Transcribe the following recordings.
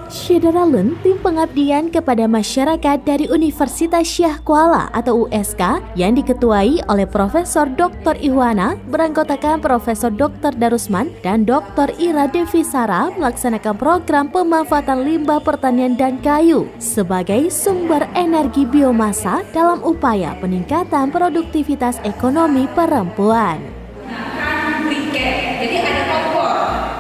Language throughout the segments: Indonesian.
Syederalun, tim pengabdian kepada masyarakat dari Universitas Syah Kuala atau USK yang diketuai oleh Profesor Dr. Ihwana beranggotakan Profesor Dr. Darusman dan Dr. Ira Devisara melaksanakan program pemanfaatan limbah pertanian dan kayu sebagai sumber energi biomasa dalam upaya peningkatan produktivitas ekonomi perempuan. Jadi ada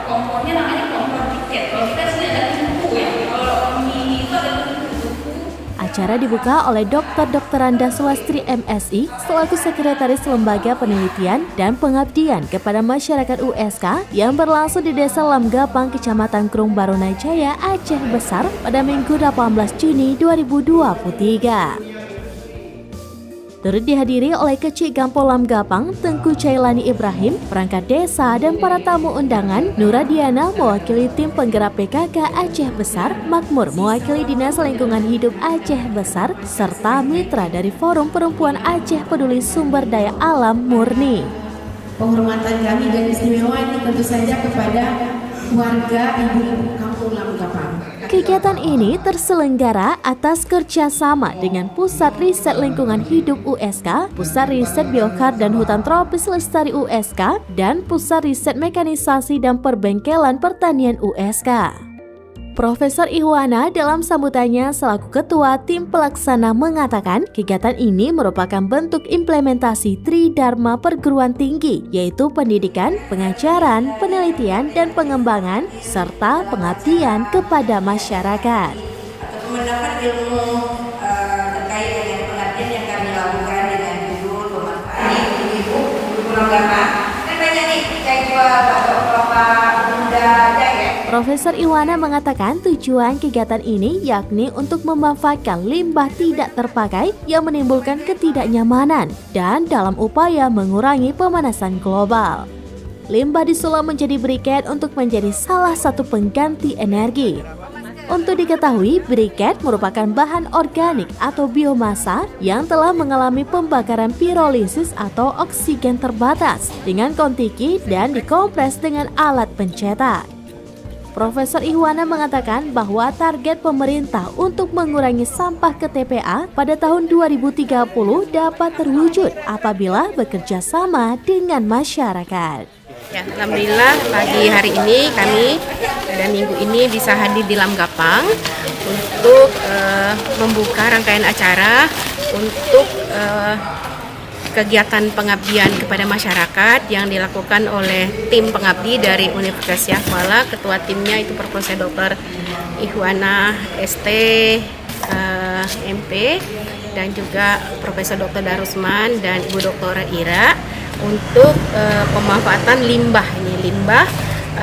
kompornya namanya kompor briket. Kalau kita sini ada tuku ya. Kalau mie itu ada tuku. Acara dibuka oleh Dr. Anda Swastri MSI selaku Sekretaris Lembaga Penelitian dan Pengabdian kepada Masyarakat USK yang berlangsung di Desa Lamgapang, Kecamatan Krung Barunajaya, Aceh Besar pada Minggu 18 Juni 2023. Turut dihadiri oleh Kecik Gampol Lamgapang, Tengku Cailani Ibrahim, perangkat desa dan para tamu undangan. Nuradiana mewakili tim penggerak PKK Aceh Besar, Makmur mewakili Dinas Lingkungan Hidup Aceh Besar, serta mitra dari Forum Perempuan Aceh Peduli Sumber Daya Alam Murni. Penghormatan kami dan istimewa ini tentu saja kepada warga ibu-ibu kampung Lamgapang. Kegiatan ini terselenggara atas kerjasama dengan Pusat Riset Lingkungan Hidup USK, Pusat Riset Biokar dan Hutan Tropis Lestari USK, dan Pusat Riset Mekanisasi dan Perbengkelan Pertanian USK. Profesor Ihwana dalam sambutannya selaku Ketua Tim Pelaksana mengatakan kegiatan ini merupakan bentuk implementasi Tridharma Perguruan Tinggi, yaitu pendidikan, pengajaran, penelitian, dan pengembangan, serta pengabdian kepada masyarakat. Mendapat ilmu terkait dengan pengabdian yang kami lakukan dengan judul pemanfaatan ibu-ibu Lamgapang. Kan banyak nih kayak bapak-bapak muda aja ya. Profesor Ihwana mengatakan tujuan kegiatan ini yakni untuk memanfaatkan limbah tidak terpakai yang menimbulkan ketidaknyamanan dan dalam upaya mengurangi pemanasan global. Limbah disulam menjadi briket untuk menjadi salah satu pengganti energi. Untuk diketahui, briket merupakan bahan organik atau biomasa yang telah mengalami pembakaran pirolisis atau oksigen terbatas dengan kontiki dan dikompres dengan alat pencetak. Profesor Ihwana mengatakan bahwa target pemerintah untuk mengurangi sampah ke TPA pada tahun 2030 dapat terwujud apabila bekerja sama dengan masyarakat. Ya, alhamdulillah pagi hari ini kami dan minggu ini bisa hadir di Lamgapang untuk membuka rangkaian acara untuk kegiatan pengabdian kepada masyarakat yang dilakukan oleh tim pengabdi dari Universitas Syah Kuala. Ketua timnya itu Profesor Dr. Ihwana ST MP dan juga Profesor Dr. Darusman dan Ibu Dr. Ira untuk pemanfaatan limbah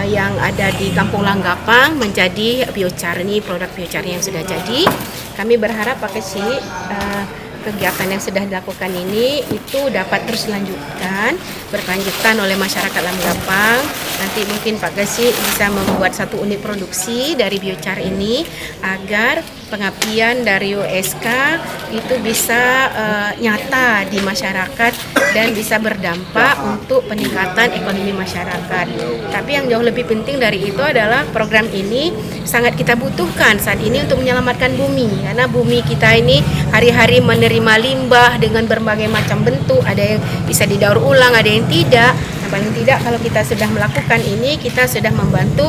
yang ada di Kampung Lamgapang menjadi biochar. Ini produk biochar yang sudah jadi. Kami berharap Pak Kesi kegiatan yang sudah dilakukan ini itu dapat terus berkelanjutan oleh masyarakat Lamgapang. Nanti mungkin Pak Gesi bisa membuat satu unit produksi dari biochar ini agar pengabdian dari USK itu bisa nyata di masyarakat dan bisa berdampak untuk peningkatan ekonomi masyarakat. Tapi yang jauh lebih penting dari itu adalah program ini sangat kita butuhkan saat ini untuk menyelamatkan bumi, karena bumi kita ini hari-hari menerima limbah dengan berbagai macam bentuk, ada yang bisa didaur ulang, ada yang tidak. Nah, paling tidak kalau kita sudah melakukan ini, kita sudah membantu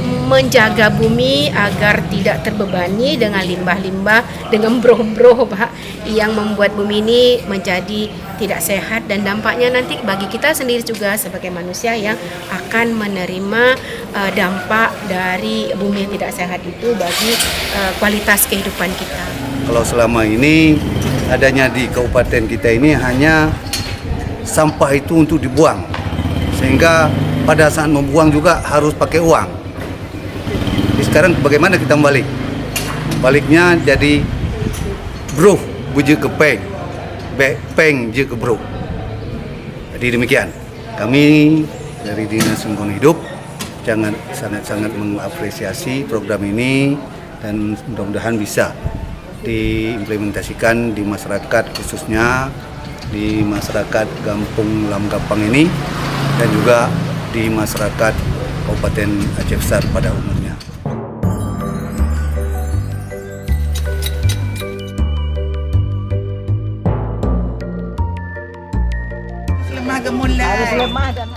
menjaga bumi agar tidak terbebani dengan limbah-limbah, dengan bro-bro Pak, yang membuat bumi ini menjadi tidak sehat, dan dampaknya nanti bagi kita sendiri juga sebagai manusia yang akan menerima dampak dari bumi yang tidak sehat itu bagi kualitas kehidupan kita. Kalau selama ini adanya di kabupaten kita ini hanya sampah itu untuk dibuang, sehingga pada saat membuang juga harus pakai uang. Sekarang bagaimana kita balik? Baliknya jadi bro buji ke peng je ke bro. Jadi demikian. Kami dari Dinas Lingkungan Hidup sangat mengapresiasi program ini dan mudah-mudahan bisa diimplementasikan di masyarakat, khususnya di masyarakat Kampung Lamgapang ini dan juga di masyarakat Kabupaten Aceh Besar pada umumnya. Lemah gemulai. Harus lemah dan